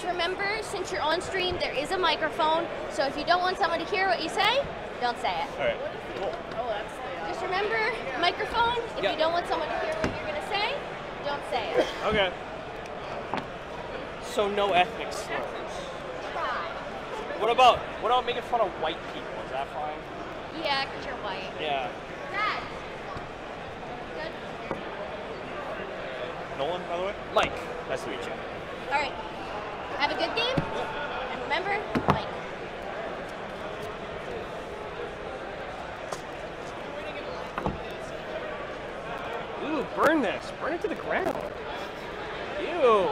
Just remember, since you're on stream, there is a microphone, so if you don't want someone to hear what you say, don't say it. All right, cool. Just remember, microphone, if you don't want someone to hear what you're going to say, don't say it. Okay. So no ethnic slurs. What about making fun of white people? Is that fine? Yeah, because you're white. Yeah. Dad. Good. Nolan, by the way? Mike, nice to meet you. All right. Have a good game. And remember, Mike. Ooh, burn this. Burn it to the ground. Ew.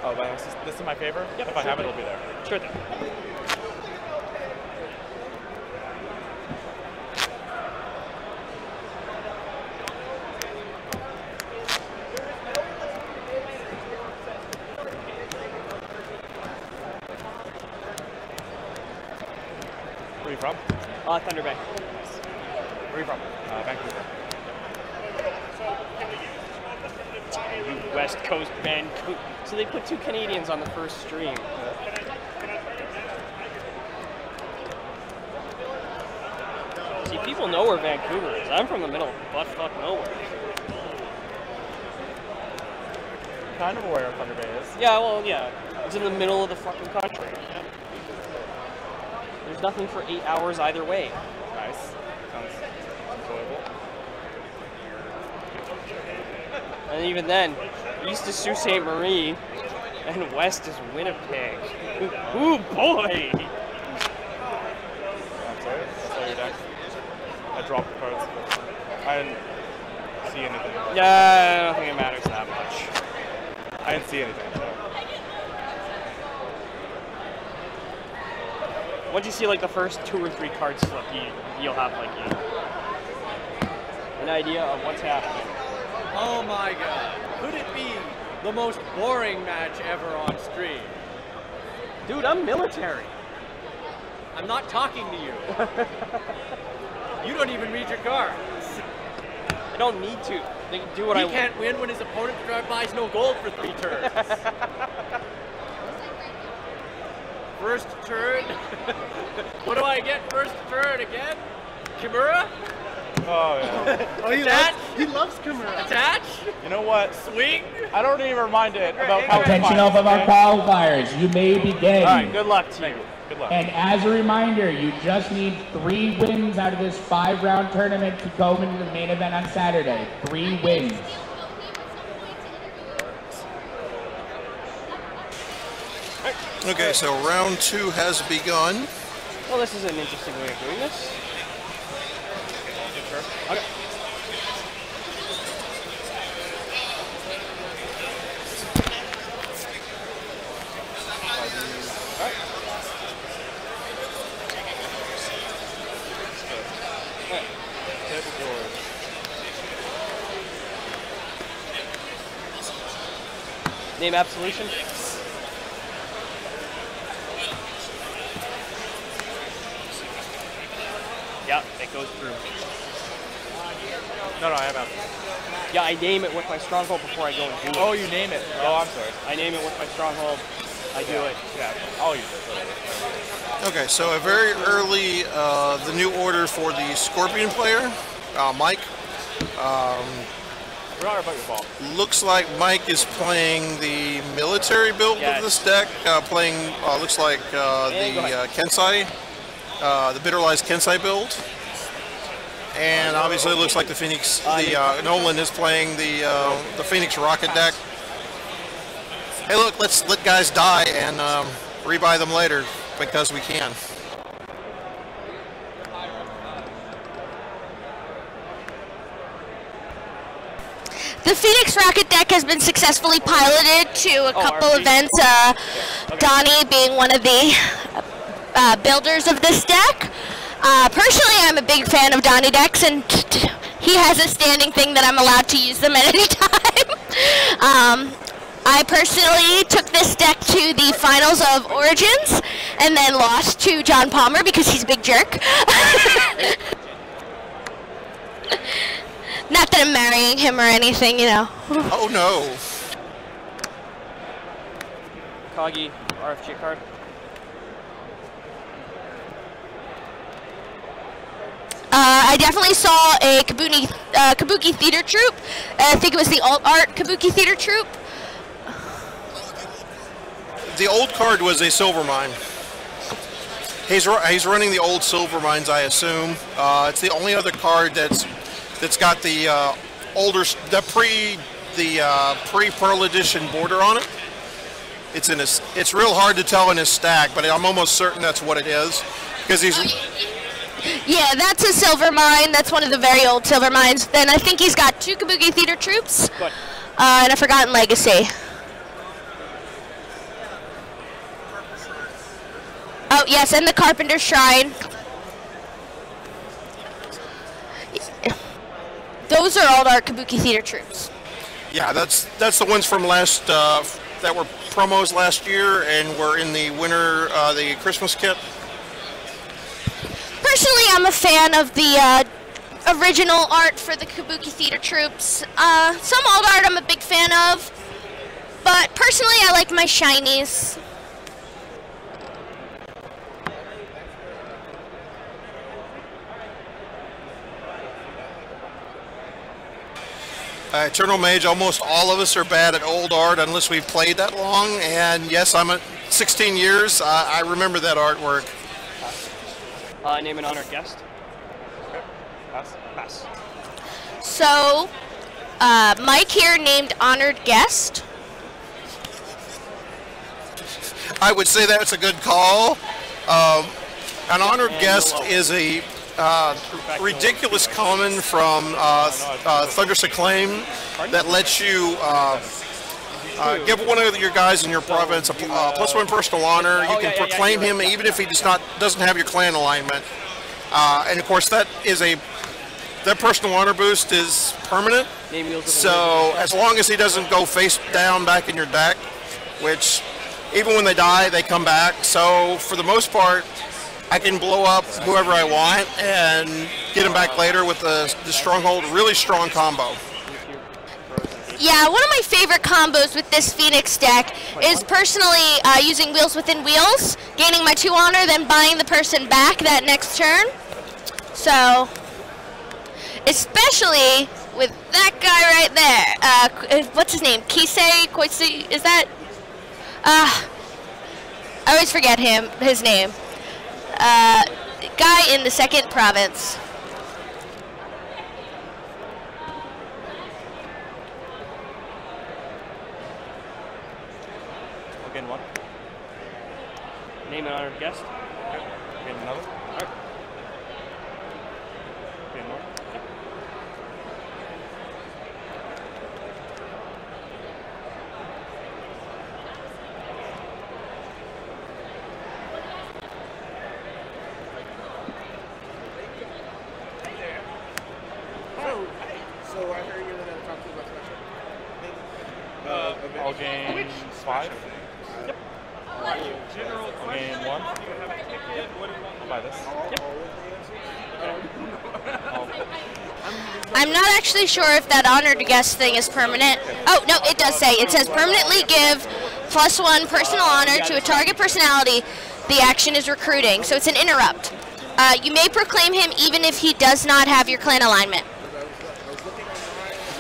Oh, but this is my favor? Yep, if I have it, it'll be there. Sure thing. Where are you from? Thunder Bay. Where are you from? Vancouver. You West Coast Vancouver. So they put 2 Canadians on the first stream. See, people know where Vancouver is. I'm from the middle of butt-fuck nowhere. Kind of aware of Thunder Bay is. Yeah, well, yeah. It's in the middle of the fucking country. There's nothing for 8 hours either way. Nice. Sounds enjoyable. And even then, east is Sault Ste. Marie, and west is Winnipeg. Ooh, boy! I'm sorry. I saw your deck. I dropped the cards. I didn't see anything. Yeah, I don't think it matters that much. I didn't see anything. So. Once you see like the first 2 or 3 cards slip, you'll have like an idea of what's happening. Oh my god. Could it be the most boring match ever on stream? Dude, I'm military. I'm not talking to you. You don't even read your cards. I don't need to. They can do what I want. He can't win when his opponent buys no gold for 3 turns. First turn? What do I get first turn again? Kimura? Oh, yeah. Oh, he loves Kimura. Attach? You know what? Swing? I don't even remind it about how Attention all of our qualifiers, you may begin. All right, good luck to you. Good luck. And as a reminder, you just need 3 wins out of this 5-round tournament to go into the main event on Saturday. 3 wins. Okay, so round 2 has begun. Well, this is an interesting way of doing this. Okay. Name absolution. Yeah, it goes through. No, I haven't. Yeah, I name it with my stronghold before I go and do it. Oh, you name it. Yeah. Oh, I'm sorry. I name it with my stronghold. I do it. Yeah, I'll use it. Whatever. Okay, so a very early, the new order for the Scorpion player, Mike. Forgot about your ball. Looks like Mike is playing the military build of this deck, playing, looks like the Kensai, the Bitterlies Kensai build. And obviously it looks like the Phoenix, Nolen is playing the Phoenix Rocket deck. hey, look, let's let guys die and rebuy them later because we can. The Phoenix Rocket deck has been successfully piloted to a couple events, Donnie being one of the builders of this deck. Personally, I'm a big fan of Donnie decks, and he has a standing thing that I'm allowed to use them at any time. I personally took this deck to the finals of Origins, and then lost to John Palmer because he's a big jerk. Not that I'm marrying him or anything, you know. Oh no. Kagi, RFG card. I definitely saw a Kabuki Theater Troupe. I think it was the alt art Kabuki Theater Troupe. The old card was a silver mine. He's running the old silver mines, I assume. It's the only other card that's got the pre-Pearl Edition border on it. It's real hard to tell in his stack, but I'm almost certain that's what it is because he's. Yeah, that's a silver mine. That's one of the very old silver mines. Then I think he's got 2 Kabuki Theater Troops and a Forgotten Legacy. Oh yes, and the Carpenter Shrine. Those are all our Kabuki Theater Troops. Yeah, that's the ones from last that were promos last year and were in the winter the Christmas kit. Personally, I'm a fan of the original art for the Kabuki Theater Troops. Some old art I'm a big fan of, but personally I like my shinies. Eternal Mage, almost all of us are bad at old art unless we've played that long, and yes, I'm at 16 years. I remember that artwork. Name and honor guest. Okay. Pass. So, Mike here named honored guest. I would say that's a good call. An honored guest is a ridiculous common from Thunderous Acclaim that lets you give one of your guys in your province a +1 personal honor. You can proclaim him even if he doesn't have your clan alignment. And of course that personal honor boost is permanent. So as long as he doesn't go face down back in your deck, which even when they die, they come back. So for the most part, I can blow up whoever I want and get him back later with the Stronghold. Really strong combo. Yeah, one of my favorite combos with this Phoenix deck is personally using Wheels Within Wheels, gaining my 2 honor, then buying the person back that next turn. So, especially with that guy right there. What's his name? Koisei, is that? I always forget his name. Guy in the 2nd province. Again, one. Name and honored guest. Okay. Again, another. All right. Again, one. So I heard you're going to talk to me about special. All game 5. Yep. All game 1. I'll buy this. I'm not actually sure if that honored guest thing is permanent. Oh, no, it does say. It says permanently give +1 personal honor to a target personality. The action is recruiting, so it's an interrupt. You may proclaim him even if he does not have your clan alignment.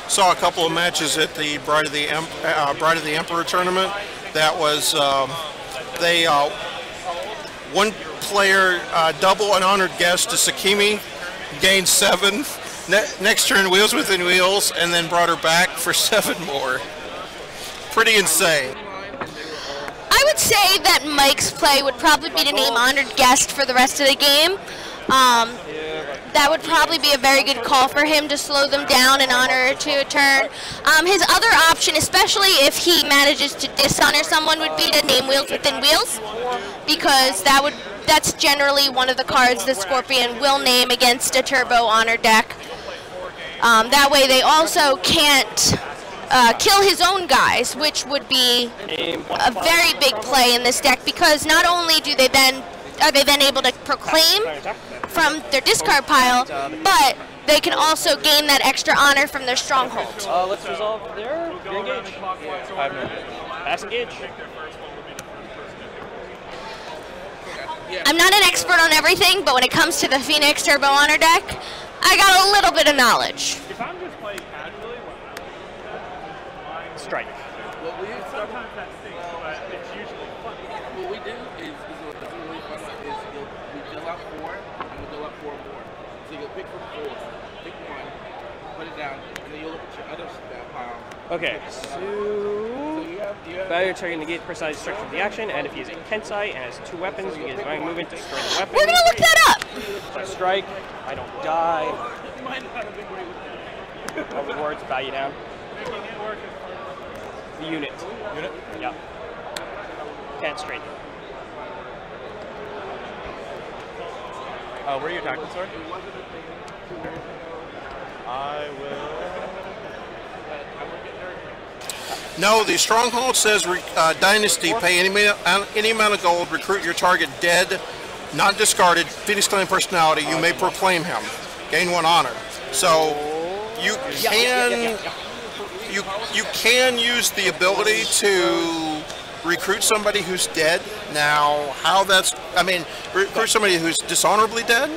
Saw a couple of matches at the Bride of the Emperor tournament. That was one player double an honored guest to Sakimi, gained 7. Next turn Wheels Within Wheels, and then brought her back for 7 more. Pretty insane. say that Mike's play would probably be to name honored guest for the rest of the game. That would probably be a very good call for him to slow them down and honor to a turn. His other option, especially if he manages to dishonor someone, would be to name wheels within wheels, because that's generally one of the cards the Scorpion will name against a turbo honor deck. That way they also can't kill his own guys, which would be a very big play in this deck, because not only are they then able to proclaim from their discard pile, but they can also gain that extra honor from their stronghold. Let's resolve there. You're engaged. 5 minutes. Pass engage. I'm not an expert on everything, but when it comes to the Phoenix Turbo Honor deck, I got a little bit of knowledge. If I'm just playing casually, Strike. What we sometimes that stinks, but it's usually fun. what we do is really fun is we deal out 4 and we deal out 4 more. So you'll pick from 4, pick 1, put it down, and then you'll look at your other pile. Okay, So so you have value target negate personalized destruction of the action, and if he is a Kensai and has 2 weapons, you get his running movement to destroy the weapon. We're gonna look that up. So I strike, I don't die. you might not have a big way with that. All rewards, value down. The unit. Unit? Yep. Can't straight. Where are you attacking, sir? I will. No, the stronghold says Dynasty, pay any amount of gold, recruit your target dead, not discarded, Phoenix Clan personality, you may proclaim him. Gain 1 honor. So you can use the ability to recruit somebody who's dead. Now, how that's, I mean, recruit somebody who's dishonorably dead.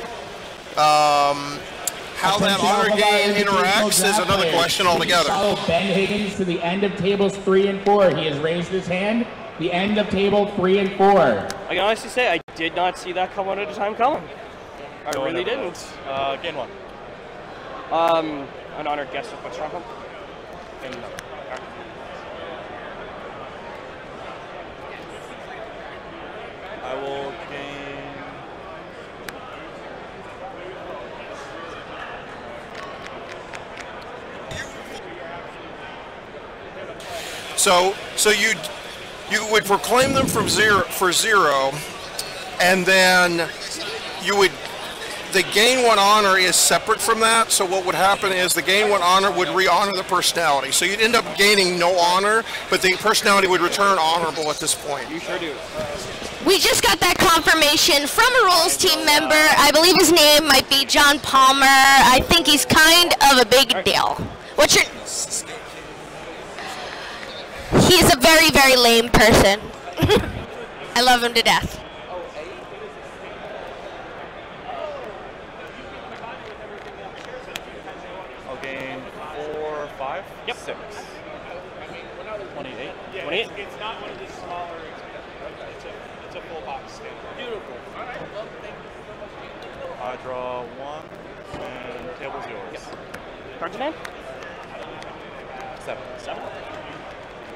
How that honor game interacts is another question altogether. Follow Ben Higgins to the end of tables 3 and 4. He has raised his hand. The end of table 3 and 4. I can honestly say I did not see that come one at a time coming. I really didn't. Gain 1. An honored guest with my stronghold. I will gain. So you would proclaim them from for 0, and then the gain 1 honor is separate from that. So what would happen is the gain 1 honor would re-honor the personality. So you'd end up gaining no honor, but the personality would return honorable at this point. You sure do. We just got that confirmation from a rules team member. I believe his name might be John Palmer. I think he's kind of a big deal. What's your... He's a very, very lame person. I love him to death. I'll gain 4, 5, Yep. 6. 28. 28. It's not one of the smaller. It's a full box stand. Beautiful. All right. Well, thank you so much. I draw 1, and table's yours. Card to name? 7. 7.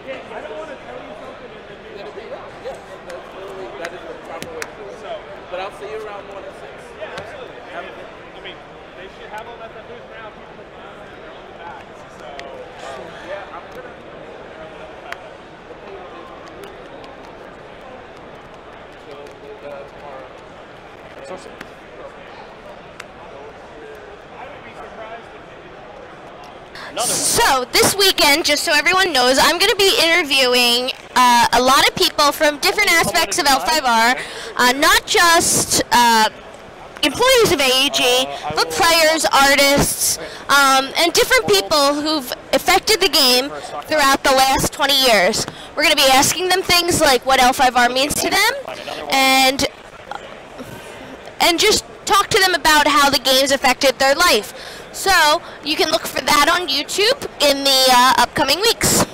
I don't want to tell you something and then That'll be right. Yeah, that is the proper way to do it. But I'll see you around more than 6. Yeah, absolutely. I mean, they should have them at the booth now. People are buying their own bags. So, Yeah, I'm gonna. Tomorrow. Source it. So this weekend, just so everyone knows, I'm going to be interviewing a lot of people from different aspects of L5R, not just employees of AEG, but players, artists, and different people who've affected the game throughout the last 20 years. We're going to be asking them things like what L5R means to them, and just talk to them about how the game's affected their life. So you can look for that on YouTube in the upcoming weeks.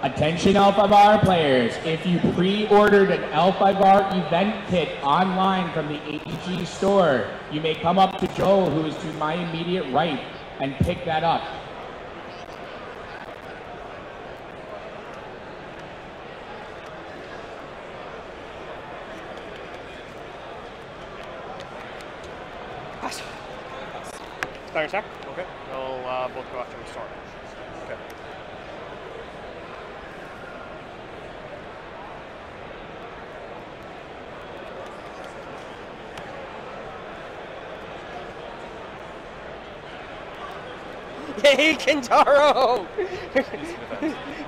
Attention L5R players, if you pre-ordered an L5R event kit online from the AEG store, you may come up to Joel, who is to my immediate right, and pick that up. Pass. Start attack. Okay. They'll both go after restore. Okay. Yay, Kentaro!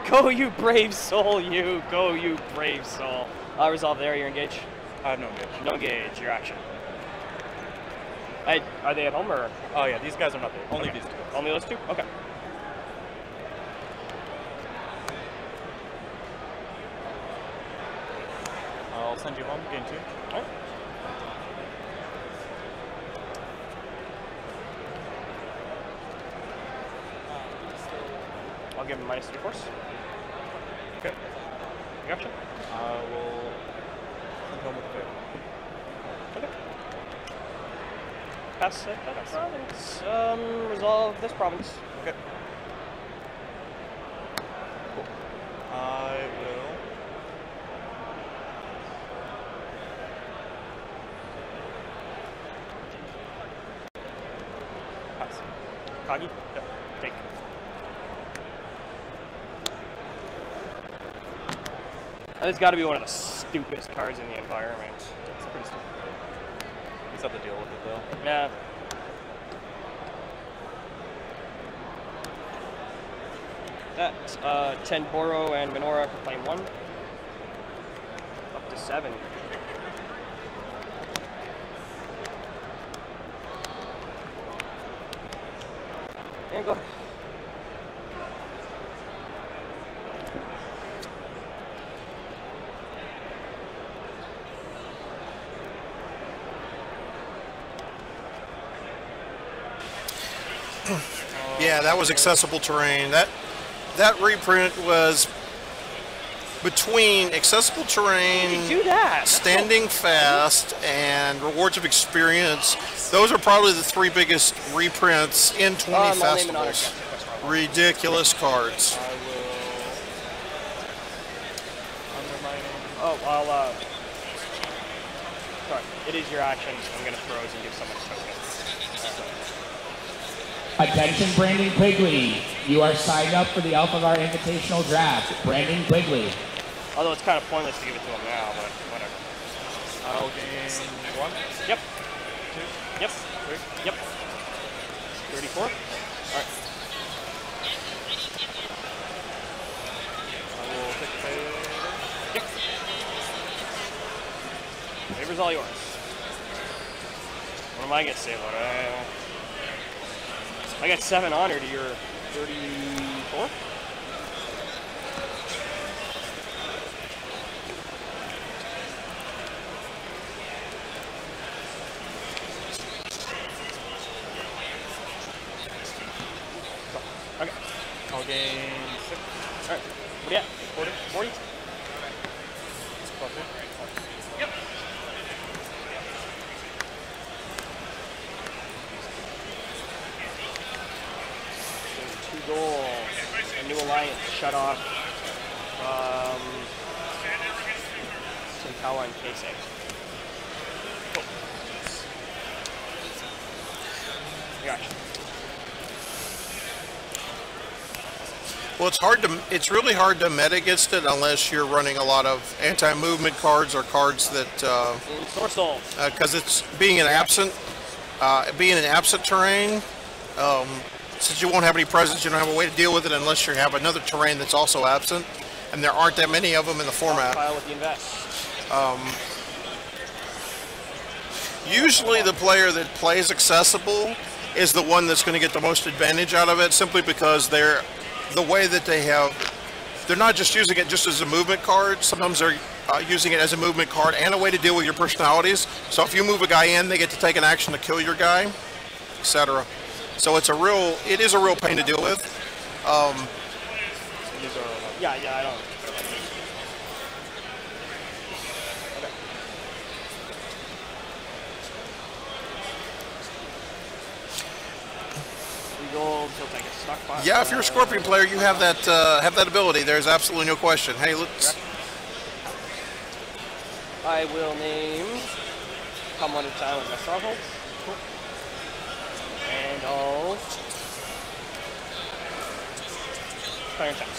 Go, you brave soul, you. Go, you brave soul. Resolve there, you're engaged? I have no engage. No engage, your action. Are they at home or? Oh yeah, these guys are not there. Only Okay. these two. Only those two? Okay. I'll send you home, game 2. All right. I'll give him -3 force. Okay. Gotcha. I will send home with a favor. Okay. Pass that province. Resolve this province. Okay. Cool. I will. Pass. Kagi? Yep. Take. That has got to be one of the stupidest cards in the environment. It's pretty stupid. You just have to deal with it though. Yeah. That, 10 Boro and Minora for playing 1. Up to 7. And go. Yeah, that was accessible terrain. That reprint was between accessible terrain, Do that. standing fast, and rewards of experience. Those are probably the 3 biggest reprints in 20 festivals. Ridiculous cards. I will. Under my name. Oh, I'll, sorry. It is your action. I'm going to froze and give someone a token. Attention Brandon Quigley, you are signed up for the L5R Invitational Draft. Brandon Quigley. Although it's kind of pointless to give it to him now, but whatever. I'll gain 1. Yep. 2. Yep. 3. Yep. 34. All right. I will take the favor. Yep. Favor's all yours. What am I gonna say about it? I got 7 honor to your 34. Okay. I'll gain 6. All right. What do you at? 40? 40? Plus 2. Yep. Goal. A new alliance shut off Sinkawa and Keisei. Cool. Gotcha. Well, it's really hard to meta against it unless you're running a lot of anti-movement cards or cards that Source Soul. because it's being an absent terrain. Since you won't have any presence, you don't have a way to deal with it unless you have another terrain that's also absent, and there aren't that many of them in the format. Pile with the invest. Usually the player that plays accessible is the one that's going to get the most advantage out of it, simply because they're not just using it just as a movement card. Sometimes they're using it as a movement card and a way to deal with your personalities. So if you move a guy in, they get to take an action to kill your guy, etc. So it is a real pain to deal with. These are. Yeah, I don't. Okay. 3 gold, he'll take a stock pot. Yeah, if you're a Scorpion player, you have that ability. There's absolutely no question. Hey, let's. I will name come one at a time with my strongholds. Cool. And I'll fire check.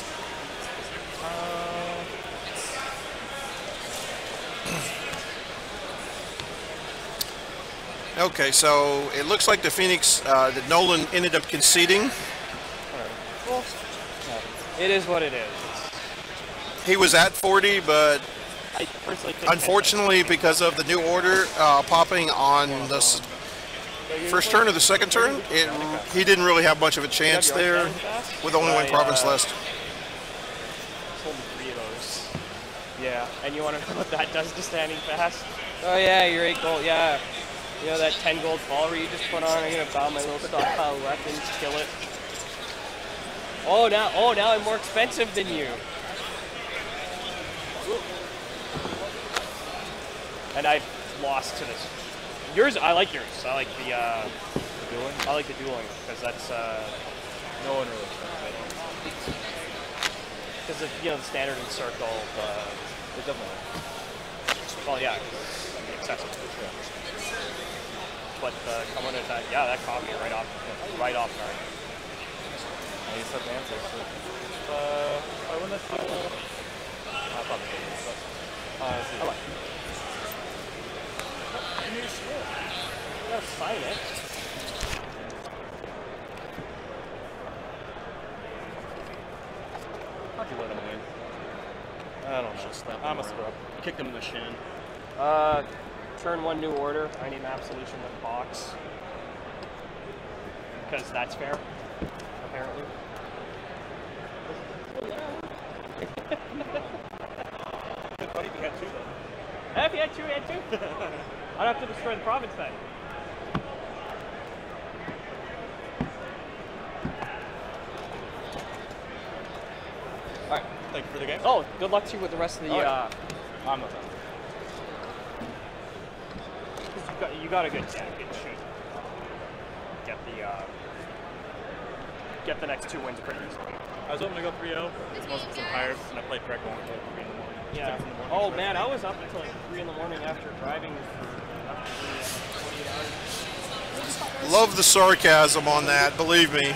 Okay, so it looks like the Phoenix that Nolen ended up conceding. Well, it is what it is. He was at 40, but I personally think unfortunately, because of the new order popping on the first turn or the second turn, he didn't really have much of a chance there with only one province left. Told me 3 of those. Yeah, and you want to know what that does to standing fast? Oh yeah, you're 8 gold. Yeah, you know that 10 gold follower you just put on. I'm gonna bow my little stockpile weapons, kill it. Oh now I'm more expensive than you. And I've lost to this. Yours, I like yours. I like the dueling. I like the dueling because that's No one really. because of the standard and circle. It definitely. Well, yeah, it's accessible. Yeah. But come on at that, yeah, that caught me right off guard. I used to have answers. So, I wouldn't have. I probably didn't. But, I like. You gotta sign it. how'd you let him win? I don't know. I'm a scrub. Kicked him in the shin. Turn 1 new order. I need an absolution with box. Because that's fair, apparently. Good buddy, you had 2 though. If you had 2, you had 2. I'd have to destroy the province then. Alright. Thank you for the game. Oh, good luck to you with the rest of the I'm not done. You got a good deck. It should get the next 2 wins pretty easily. I was hoping to go 3-0. It's mostly because I'm tired, and I played Dragon until 3 in the morning. Yeah. 6 in the morning. Oh man, I was up until like 3 in the morning after driving for 48 hours. Love the sarcasm on that, believe me.